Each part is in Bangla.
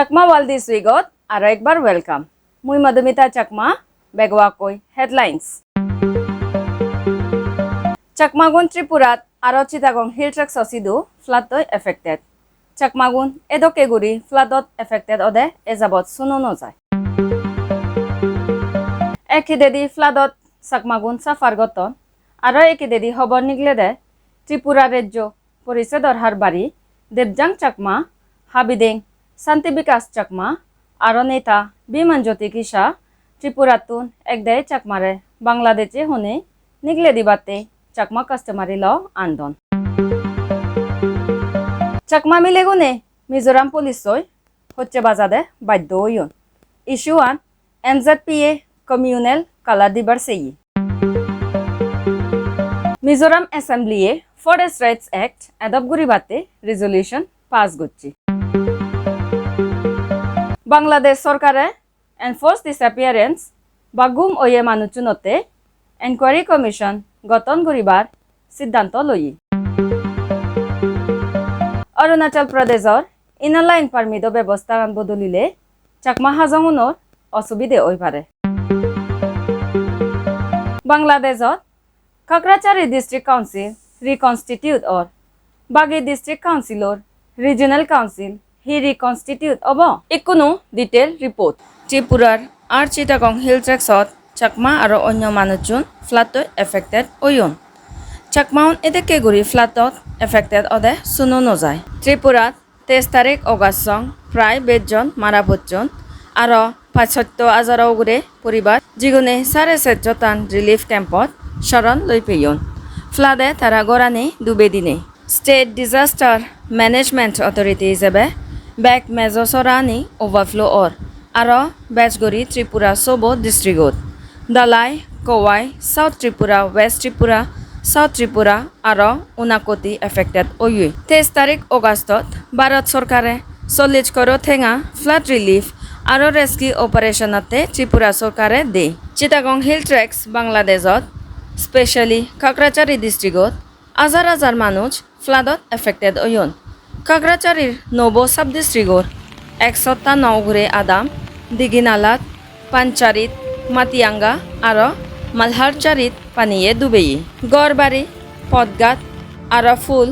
চাকমা ওয়ার্ল্ড দিস উইকত আরো একবার ওয়েলকাম। মুই মধুমিতা চাকমা বেগওয়াকই হেডলাইন্স। চাকমাগুন ত্রিপুরাত আরো চিটাগং হিল ট্রাক সসিদু ফ্লাডত এফেক্টেড। চাকমাগুন এদকেগুড়ি ফ্লাডত এফেক্টেড অদে এজাবত শুনো নজায়। একিদেদি ফ্লাডত চাকমাগুন সাফার গতন আরো একিদেদি খবর নিগলে দে ত্রিপুরা রাজ্য পরিষদর হারবাড়ি দেবজাং চাকমা হাবিদেং শান্তি বিকাশ চাকমা আরো নেতা বিমান জ্যোতি কিসা ত্রিপুরাতুন একদাই চাকমারে বাংলাদেশে হনে নিগলে দিবাতে চাকমা কাস্টমারি ল আন্দোলন চাকমা মিলে গুনে মিজোরাম পুলিশই হচ্ছে বাজাদে বাধ্য হইন। ইস্যু আন MZPA কমিউনাল কালার দিবার সেই মিজোরাম অ্যাসেম্বলিয়ে ফরেস্ট রাইটস অ্যাক্ট অ্যাডপ্ট করিবাতে রেজলিউশন পাস করছি। বাংলাদেশ সরকারে এনফোর্স ডিসঅ্যাপিয়ারেন্স বা গুম ওয়ে মানুচুনতে এনকোয়ারি কমিশন গঠন করিবার সিদ্ধান্ত লই। অরুণাচল প্রদেশর ইনার লাইন পারমিট ব্যবস্থা বদলিলে চাকমা হাজংর অসুবিধে হয়ে পারে। বাংলাদেশত কাকরাচারি ডিস্ট্রিক্ট কাউন্সিল রিকনস্টিটিউট অর বাগি district councillor regional council he reconstitute of Econo detail report. ত্রিপুরার আর চিটাগং হিল ট্রেক্সত চাকমা আর অন্য মানুষজন ফ্লাডত এফেক্টেড হইন। চাকমাউন এদেকে গুড়ি ফ্লাডত এফেক্টেড অদে শুনো নজায়। ত্রিপুরাত 23 তারিখ অগাস্ট প্রায় 20 জন মারা পড়ছেন আর 570,000 গুড়ে পরিবার যিগুনে 4.5 টান রিলিফ ক্যাম্পত শরণ লই পেয়ন। ফ্লাডে তারা গড়ানি ডুবে দিনে স্টেট ডিজাস্টার ম্যানেজমেন্ট অথরিটি হিসেবে ব্যাক মেজসরানি ওভারফ্লো অর আর বেজগড়ি ত্রিপুরা সব ডিস্ট্রিক্টত দালাই কওয়াই south Tripura west Tripura south Tripura আর উনাকতি এফেক্টেড ওই। 23 তারিখ অগাস্টত ভারত সরকারে 40 করোড় ঠেঙা ফ্লাড রিলিফ আর রেস্কিউ অপারেশনতে ত্রিপুরা সরকারে দে। চিটাগং হিল ট্রেক্স বাংলাদেশত স্পেশালি কাকরাচারি ডিস্ট্রিক্টত হাজার হাজার মানুষ ফ্লাডত এফেক্টেড হইন। কাকরাচারির নব সাব ডিস্ট্রিক্টর 109 ঘুরে আদাম দিঘিনালাত পাঞ্চারিত মাতিয়াঙ্গা আর মালহারচারিত পানিয়ে ডুবেই। গড়বাড়ি পদগাত আর ফুল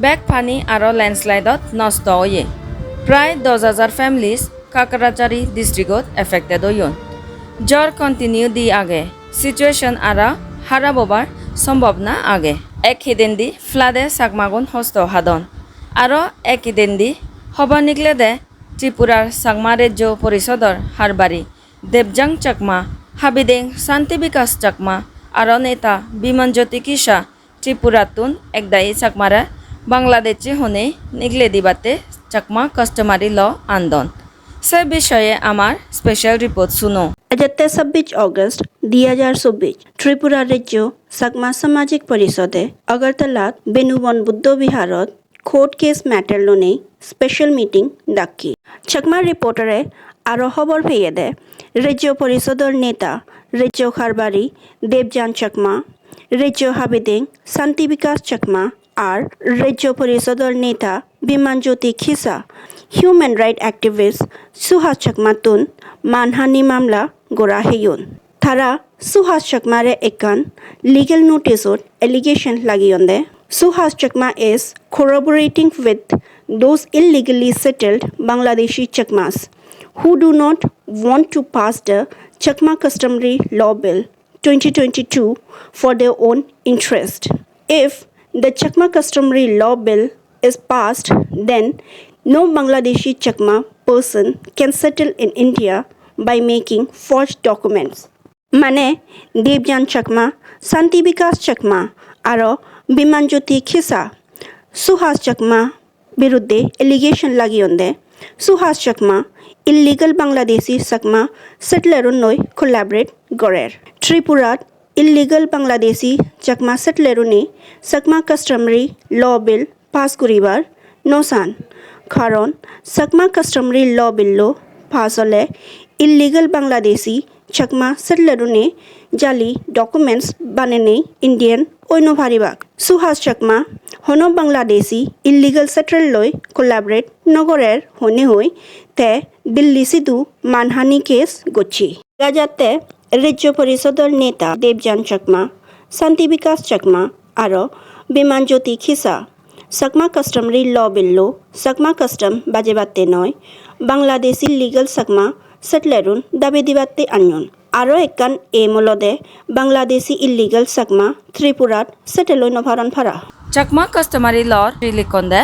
বেগ পানি আর ল্যান্ডস্লাইডত নষ্ট হয়ে। প্রায় 10,000 ফ্যামিলিজ কাকরাচারি ডিস্ট্রিক্টত এফেক্টেড হইন। জ্বর কন্টিনিউ দি আগে সিচুয়েশন আর হারাবার সম্ভাবনা আগে। একদিন দি ফ্লাডে চাকমাগুন হস্ত হাদন আর একদিন দি খবর নিগলে দে ত্রিপুরার চাকমা রাজ্য পরিষদর হারবাড়ি দেবজাং চাকমা হাবিদেং শান্তি বিকাশ চাকমা আর নেতা বিমান জ্যোতি কিসা ত্রিপুরাতুন একদায়ী চাকমারা বাংলাদেশে হনে নিগলে দিবাতে চাকমা কাস্টমারি ল আন্দোলন। সে বিষয়ে আমার স্পেশাল রিপোর্ট শুনো। 26 অগস্ট 2024 ত্রিপুরা রাজ্য চাকমা সামাজিক পরিষদে আগরতলাত Benuban Buddha বিহারত court case matter লোনে স্পেশাল মিটিং ডাকি। চাকমা রিপোর্টারে আরও খবর পেয়ে দে রাজ্য পরিষদর নেতা রাজ্য খারবাড়ি দেবজান চাকমা রাজ্য হাবিদেং শান্তি বিকাশ চাকমা আর রাজ্য পরিষদর নেতা Biman Jyoti Khisa human right activist Suhas Chakma তুন মানহানি মামলা গোড়া হেয়ন। তারা সুহাস চাকমারে একান লিগেল নোটিসত এলিগেশন লাগিয়ন দে। Suhas Chakma is corroborating with those illegally settled Bangladeshi Chakmas who do not want to pass the Chakma Customary Law Bill 2022 for their own interest. If the Chakma Customary Law Bill is passed, then no Bangladeshi Chakma person can settle in India by making forged documents. মানে দেবজান চাকমা শান্তি বিকাশ চাকমা আর বিমান জ্যোতি খিসা সুহাস চাকমা বিরুদ্ধে এলিগেশন লাগিয়ন দে। সুহাস চাকমা ইলিগাল বাংলাদেশি চাকমা সেটলার নৈ কোলাবরেট গড়ের। ত্রিপুরাত ইলিগাল বাংলাদেশি চাকমা সেটলারনে চাকমা কাস্টমারি ল বিল পাস করিবার নসান কারণ চাকমা কাস্টমারি ল বিল পাস হলে ইলিগাল বাংলাদেশি চাকমা সেটলারনে জালি ডকুমেন্টস বানেনে ইন্ডিয়ান ঐন্য ভারিবাক। সুহাস চাকমা হন বাংলাদেশী ইলিগেল সেটেল লৈ কোলাবরেট নগরের হনে হই তে দিল্লি সিধু মানহানি কেস গচ্ছি গাজাতে রাজ্য পরিষদর নেতা দেবযান চাকমা শান্তি বিকাশ চাকমা আর বিমানজ্যোতি খিসা सकमा कस्टमरी लॉ बिल्लो सकमा कस्टम बाजे बाते नय बांग्लादेशी लीगल सकमा सेटलेरुन दाबी दिबाते आन्यन आरो एककान ए मलदे बांग्लादेशी इलीगल सकमा त्रिपुरात सेटेलय नभारन फारा चकमा कस्टमारी लॉ रिलिकंदे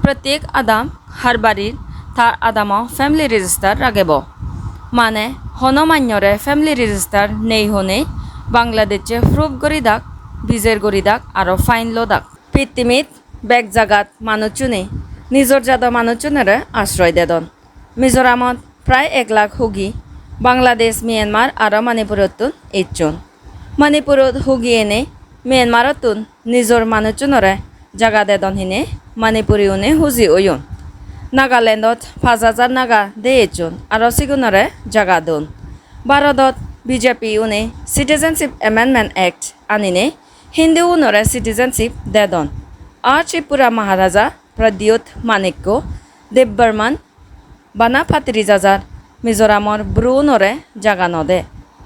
प्रत्येक आदाम हर बारीर थार आदामो फैमिली रेजिस्टार रागेबो माने हनमान्यरे फैमिली रेजिस्टार नेई होने बांग्लादेशे प्रूफ गरिदाक बिजेर गरिदाक आरो फाइन लोदाक पितिमित बेग जागात मानुचुने निजर जादा मानुचुनेरे आश्रय देदन मिजोरामत प्राय 1 लाख हुगी बांग्लादेश म्यानमार आरो मणिपुरतुन एचुन मणिपुरत हुगी एने म्यानमारतुन निजर मानुचुनेरे जागा देदन हिने मणिपुरीउने हुजी ओयुन नागालैंडत 5000 नागा दे एचुन आरो सिगुनरे जागा दोन भारतत बीजेपी उने सिटीजनशिप एमेंडमेंट एक्ट आनिने हिंदू उनरे सिटीजनशिप देदन और त्रिपुरा महाराजा प्रद्युत मानिक्य देव बर्मन बाना फातिरिजाजार मिजोरामर ब्रुनरे जागा नदे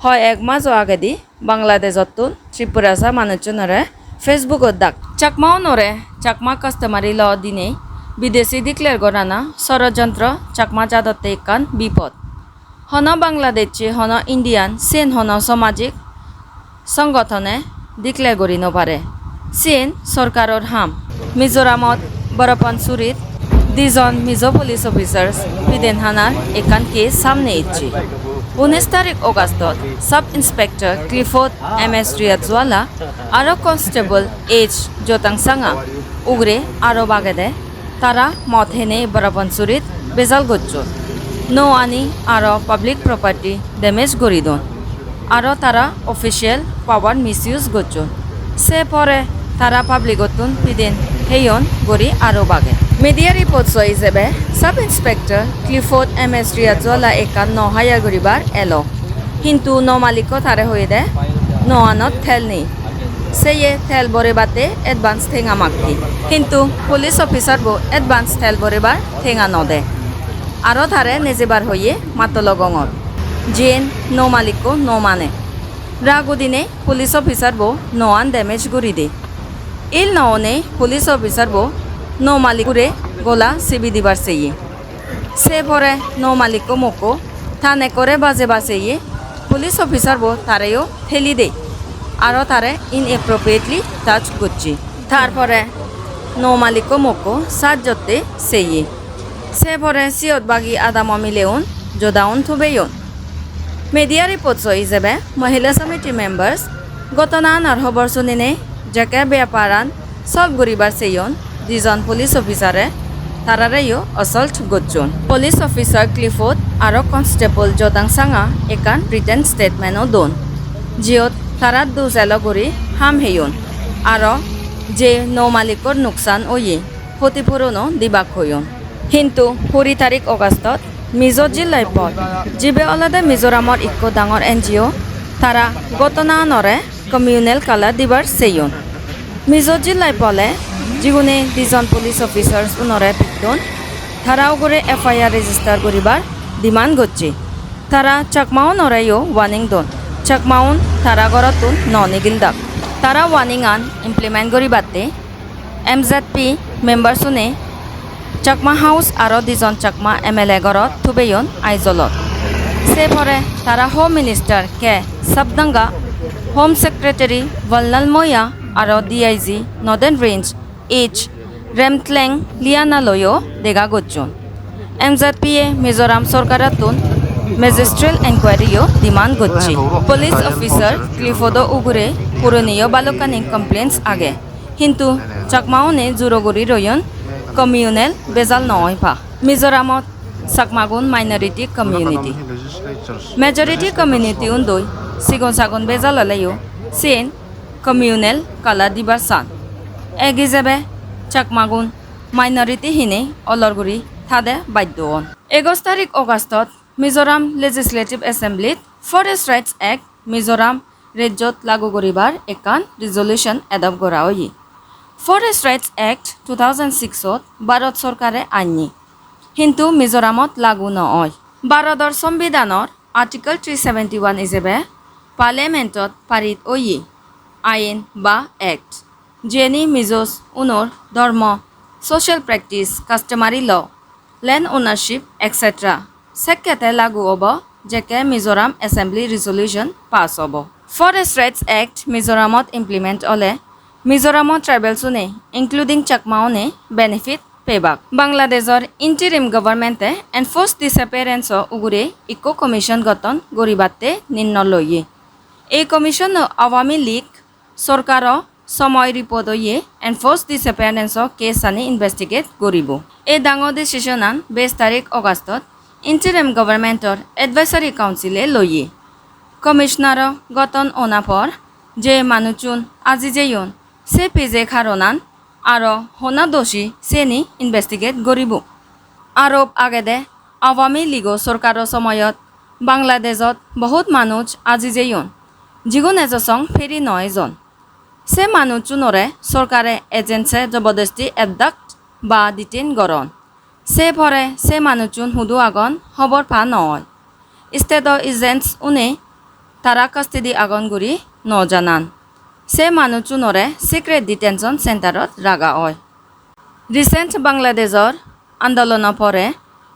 হয় 1 মাস আগেদি বাংলাদেশতুন ত্রিপুরাসা মানুষজনরে ফেসবুকত দাক চাকমাওনরে চাকমা কাস্টমারি ল দিনে বিদেশি ডিক্লেয়ার গরানা ষড়যন্ত্র চাকমা জাদতে কান বিপদ হন বাংলাদেশে হন ইন্ডিয়ান সেন হন সামাজিক সংগঠনে ডিক্লেয়ার করি নপারে সেন সরকারর হাম মিজোরামত বরপানসুরিত 2 জন মিজো পুলিশ অফিসার্স বিদেন হানার একান কেস সামনে ইচ্ছি 19 তারিখ অগাস্টত সাব ইন্সপেক্টর ক্লিফোর্ড এম.এস. রিয়াজওয়ালা আর কনস্টেবল এইচ জোতাংসাঙা উগরে আরো বাগেদে তারা মত হেনে বরপানসুরিত বেজাল গজ্জ নো আনি আর পাবলিক প্রপার্টি ড্যামেজ গরিদন আর তারা অফিসিয়াল পাওয়ার মিসইউজ গজ্জ সে পরে তারা পাবলিকতুন পিদেন হেয়ন গরি আরো বাগে মিডিয়া রিপোর্টস হিসেবে সাব ইন্সপেক্টর ক্লিফোর্ড এম.এস. রিয়াজওয়ালা একান ন হায়ার গরিবার এলো কিন্তু ন মালিক তারে হয়ে দে ন আনত থেল নেই সেয়ে থেল বরেবাতে এডভান্স ঠেঙা মাগতি কিন্তু পুলিশ অফিসার বো এডভান্স থেল বরেবার ঠেঙা নদে আরো তারে নেজেবার হয়ে মাতলগঙর জেন ন মালিক ন মানে রাগুদিনে পুলিশ অফিসার বো নআন ড্যামেজ গরি দে ইল ননে পুলিশ অফিসার বো নো মালিকুরে গোলা সিবি দিবার সেইয়ে সে পরে নো মালিক মোকো থানে করে বাজে বাসেইয়ে পুলিশ অফিসার বো তারেও ঠেলি দে আরও তারে ইনএপ্রোপ্রিয়েটলি টাচ করছি তারপরে নো মালিক মোকো সাহায্যতে সেইয়ে সে পরে সিয়ত বাগি আদাম মিলেউন জোদাউন থুবেয়ন মিডিয়া রিপোর্টস হিসেবে মহিলা সমিতি মেম্বার্স গতনান আর খবর শুনিনে যাকে ব্যাপারান সব গরিবার সেইয়ন 2 জন পুলিশ অফিসারে তারারেও অসল্ট গজ্জন পুলিশ অফিসার ক্লিফোর্ড আর কনস্টেবল জোদাংসাঙা একান রিটেন স্টেটমেন্টও দন জিয়ত তারা দুজেল গরি হাম হেয়ন আর যে নৌ মালিকর নুকসান ওয়ে ক্ষতিপূরণও দিবাক হইন কিন্তু 20 তারিখ অগাস্টত মিজো জিল্লায় পর জিবে অলদে মিজোরামর ইকো ডাঙর এনজিও তারা গতনানরে কমিউনেল কালার দিবার সেইয়ন মিজো জিল্লায় পলে যিগুনে 2 জন পুলিশ অফিসার্স উনরে পিটন তারাও করে এফআইআর রেজিস্টার করিবার ডিমান্ড করছে তারা চাকমাউন নরেও ওয়ার্নিং দন চাকমাউন তারা গরতুন ননিগিল দাক তারা ওয়ার্নিং আন ইমপ্লিমেন্ট করিবাতে এমজেডপি মেম্বারসুনে চাকমা হাউস আর 2 জন চাকমা এমএলএ গরত থুবেয়ন আইজলত সে পরে তারা হোম মিনিস্টার কে সাবদাঙ্গা হোম সেক্রেটারি ওয়ালনাল ময়া আর ডিআইজি নর্দার্ন রেঞ্জ এইচ রেমথলেং লিয়ানালয়ও দেখা গজ্জন এমজেডপিয়ে মিজোরাম সরকারাতুন ম্যাজিস্ট্রেল এনকোয়ারিও ডিমান্ড করছে পুলিশ অফিসার ক্লিফোর্ড উগুরে পুরনীয় বালকানি কমপ্লেন্টস আগে কিন্তু চাকমাউনে জুরগুড়ি রয়ন কমিউনেল বেজাল নয় পা মিজোরামত চাকমাগুন মাইনরিটি কমিউনিটি মেজরিটি কমিউনিটি উন্দই সিগন সাগন বেজাল হলেও সেন কমিউনেল কালা দিবার সান এক হিসেবে চাকমাগুন মাইনরিটি হিনে অলরগুড়ি থাদে বাধ্যন 21 তারিখ অগাস্টত মিজোরাম লেজিসলেটিভ এসেম্বলিত ফরেস্ট রাইটস এক্ট মিজোরাম রাজ্যত লাগু করিবার একান রিজলিউশন এডপ্ট করা হয় ফৰেষ্ট ৰাইটছ এক্ট 2006ত ভাৰত চৰকাৰে আইনী কিন্তু মিজোৰামত লাগু নহয় ভাৰতৰ সংবিধানৰ আৰ্টিকল 371 হিচাপে পাৰ্লিয়ামেণ্টত পাৰিত অয়ে আইন বা এক্ট যেনে মিজোছ উনৰ ধৰ্ম social practice, customary law, land ownership, etc. সেকেতে লাগু হ'ব যেকে মিজোৰাম এছেম্বলি ৰিজলিউশ্যন পাছ হ'ব ফৰেষ্ট ৰাইটছ এক্ট মিজোৰামত ইমপ্লিমেণ্ট হ'লে মিজোৰামত ট্ৰাইবেলছনে ইনক্লুডিং চাকমাওনে বেনিফিট পেবাক বাংলাদেশৰ ইণ্টাৰিম গভৰ্ণমেণ্টে এনফোৰ্চ ডিছএপিয়াৰেঞ্চৰ উগুৰে ইকো কমিশ্যন গঠন কৰিবাতে নিৰ্ণয় লয়ে এই কমিশ্যন আৱামী লীগ চৰকাৰৰ সময় রিপোর্ট হয়ে এনফোর্স ডিসঅ্যাপিয়ারেন্সর কেস আনি ইনভেস্টিগেট করিব এই ডাঙর ডিসিশন আন 20 তারিখ অগস্টত ইন্টারিম গভর্নমেন্টর এডভাইসারি কাউন্সিলে লয়ে কমিশনার গঠন অনাফর যে মানুচুন আজি যেয়ন সে পিজে খারনান আর হনা দোষী সেনি ইনভেস্টিগেট করিব আরব আগেদে আওয়ামী লীগ সরকারের সময়ত বাংলাদেশত বহুত মানুষ আজি যেয়ন যিগুণ এজসং ফেরি নয় জন সে মানুষজনরে সরকারে এজেন্সে জবরদস্তি এবদাক্ট বা ডিটেইন গরন সে ভরে সে মানুষজন হুদু আগন খবর পা নয় স্টেট এজেন্টস উনে তারা কাস্টডি আগন গুড়ি নজানান সে মানুষজনরে সিক্রেট ডিটেনশন সেন্টারত রাগা হয় রিসেন্ট বাংলাদেশর আন্দোলনের পরে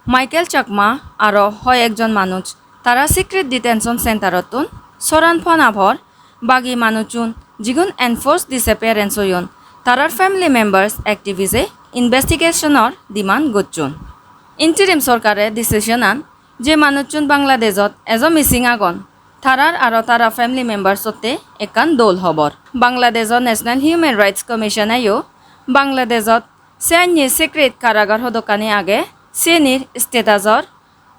মাইকেল চাকমা আর হয় একজন মানুষ তারা সিক্রেট ডিটেনশন সেন্টারতুন সরান ফনাভর বাগি মানুষজন যিগুণ এনফোর্স ডিসঅ্যাপিয়ারেন্স হইন তারার ফ্যামিলি মেম্বার্স অ্যাক্টিভিজে ইনভেস্টিগেশনের ডিমান্ড গচ্ছুন ইন্টারিম সরকারে ডিসিশন আন যে মানুষজন বাংলাদেশত এজন মিসিং আগন তারার আর তারা ফ্যামিলি মেম্বার্সতে একান দোল হবর বাংলাদেশর ন্যাশনাল হিউম্যান রাইটস কমিশনেও বাংলাদেশত সেনি সিক্রেট কারাগার হদকানি আগে সেনির স্টেটাসর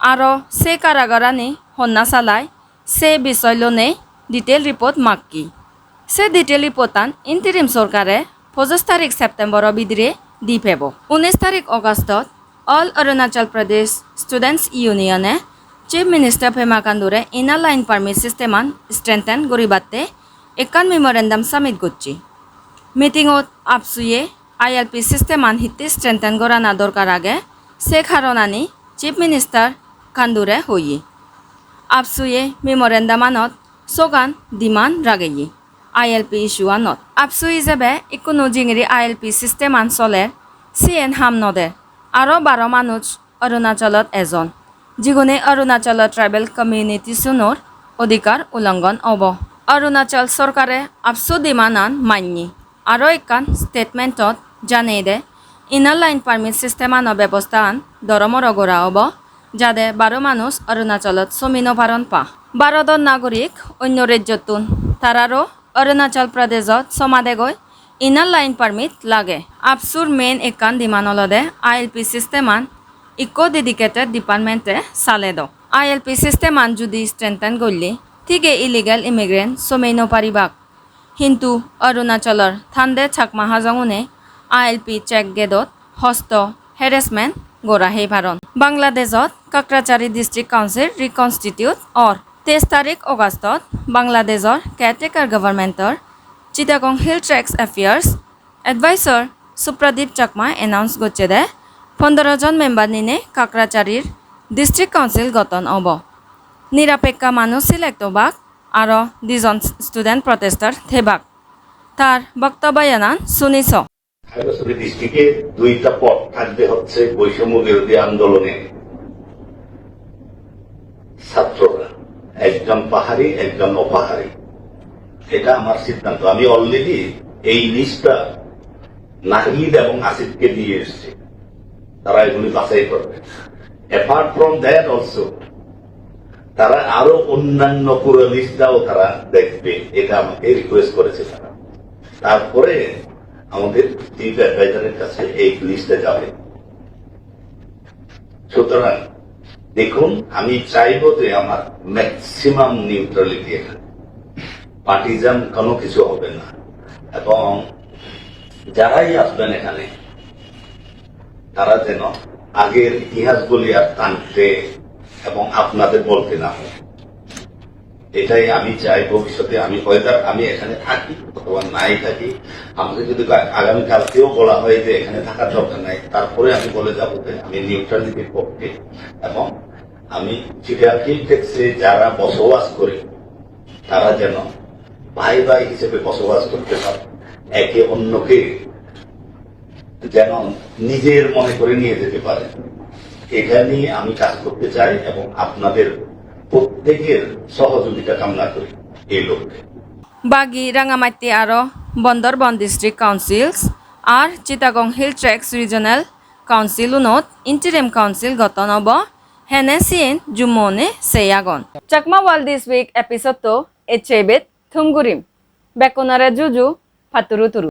আর সে কারাগারানি হন্না চালায় সে বিষয় লনে ডিটেল রিপোর্ট মাক্কি সে ডিটেল রিপোর্টান ইন্টারিম সরকারে 25 তারিখ সেপ্টেম্বরের ভিতরে দি পেব 19 তারিখ অগস্টত অল অরুণাচল প্রদেশ স্টুডেন্টস ইউনিয়নে চিফ মিনিস্টার পেমা খাণ্ডুরে ইনার লাইন পারমিট সিস্টেমান স্ট্রেংথেন করিবাতে একান মেমোরেন্ডাম সাবমিট করছি মিটিংত আপসুয়ে আইএলপি সিস্টেমান হিতে স্ট্রেংথেন করা না দরকার আগে সে কারণানি চিফ মিনিস্টার খাণ্ডুরে হইয়ে আপসুয়ে মেমোরেন্ডামানত সোগান ডিমান্ড রাগেয়ে আইএলপি ইস্যু আনত আপসু হিসাবে ইকোনো জিঙিরি আইএলপি সিস্টেমান চলে সিএন হাম নদে আরও 12 মানুষ অরুণাচলত এজন যিগুণে অরুণাচলত ট্রাইবেল কমিউনিটিছনৰ অধিকার উলংঘন হব অরুণাচল সরকারে আপসু ডিমান্ড আন মান্যি আরও একান স্টেটমেন্টত জানিয়ে দে ইনার লাইন পারমিট সিস্টেমানৰ ব্যৱস্থা আন দরমর অগরা হব যাতে 12 মানুষ অরুণাচলত সমিন ভারণ পা ভারতৰ নাগরিক অন্য রাজ্যতুন তারারও অরুণাচল প্রদেশত সমাদে গৈ ইনার লাইন পারমিট লাগে আপসুর মেইন একান ডিমান্ড হলদে আইএলপি সিস্টেমান ইকো ডেডিকেটেড ডিপার্টমেন্টে চালে দ আইএলপি সিস্টেমান যদি স্ট্রেংথেন করলে ঠিকে ইলিগেল ইমিগ্রেন্ট সমেইন পারিবাক কিন্তু অরুণাচলৰ থান্দে চাকমা হাজঙুনে আইএলপি চেক গেটত হস্ত হেৰেছমেণ্ট গৰাহে ভাৰণ বাংলাদেশত কাকৰাচাৰী ডিস্ট্রিক্ট কাউন্সিল রিকনস্টিটিউট অর 23 তারিখ অগস্টত বাংলাদেশৰ কেয়ারটেকাৰ গভৰ্ণমেণ্টৰ Chittagong hill tracts affairs adviser Suprodip Chakma announce করছে দে 15 জন মেম্বার নিনে কাকরাচারির ডিস্ট্রিক্ট কাউন্সিল গঠন হব নিরপেক্ষ মানুষ সিলেক্ট হবাক আর 2 জন স্টুডেন্ট প্রটেস্টার থেবাক তার বক্তব্য জানান শুনিছ খাগড়াছড়ি ডিস্ট্রিক্টে দুইটা পথ থাকবে হচ্ছে বৈষম্য বিরোধী আন্দোলনে ছাত্ররা একজন পাহাড়ি একজন অপাহাড়ি এটা আমার সিদ্ধান্ত আমি অলরেডি এই লিস্টটা নাহিদ এবং আসিফকে দিয়ে এসেছি তারা এগুলি বাছাই করবে অ্যাপার্ট ফ্রম দ্যাট অলসো তারা আরো অন্যান্য পুরো লিস্টটাও তারা দেখবে এটা আমাকে রিকোয়েস্ট করেছে তারা তারপরে আমাদের চিফ অ্যাডভাইজারের কাছে এই লিস্টে যাবে সুতরাং দেখুন আমি চাইবো যে আমার ম্যাক্সিমাম নিউট্রালিটি এখানে পার্টিজান কোনো কিছু হবে না এবং যারাই আসবেন এখানে তারা যেন আগের ইতিহাসগুলি আর টানতে এবং আপনাদের বলতে না হয় এটাই আমি চাই ভবিষ্যতে আমি হয়তো আমি এখানে থাকি অথবা নাই থাকি, আমাকে যদি আগামী কালকেও বলা হয় যে এখানে থাকার দরকার নাই, তারপরে আমি বলে যাবো যে আমি নিউট্রালিটির পক্ষে এবং আমি চিটাগাং হিল ট্যাক্সে যারা বসবাস করে তারা যেন ভাই ভাই হিসেবে বসবাস করতে পারে, একে অন্যকে যেন নিজের মনে করে নিয়ে যেতে পারে। এটা নিয়ে আমি কাজ করতে চাই এবং আপনাদের প্রত্যেকের সহযোগিতা কামনা করি এই লক্ষ্যে। Bagi Rangamati aro Bondorbon District Councils R Chittagong Hill Tracts Regional Council unot Interim Council goton obo hene sien jumone seyagon. Chakma World This Week episode to echebet thumgurim. Bekonare juju paturuturu.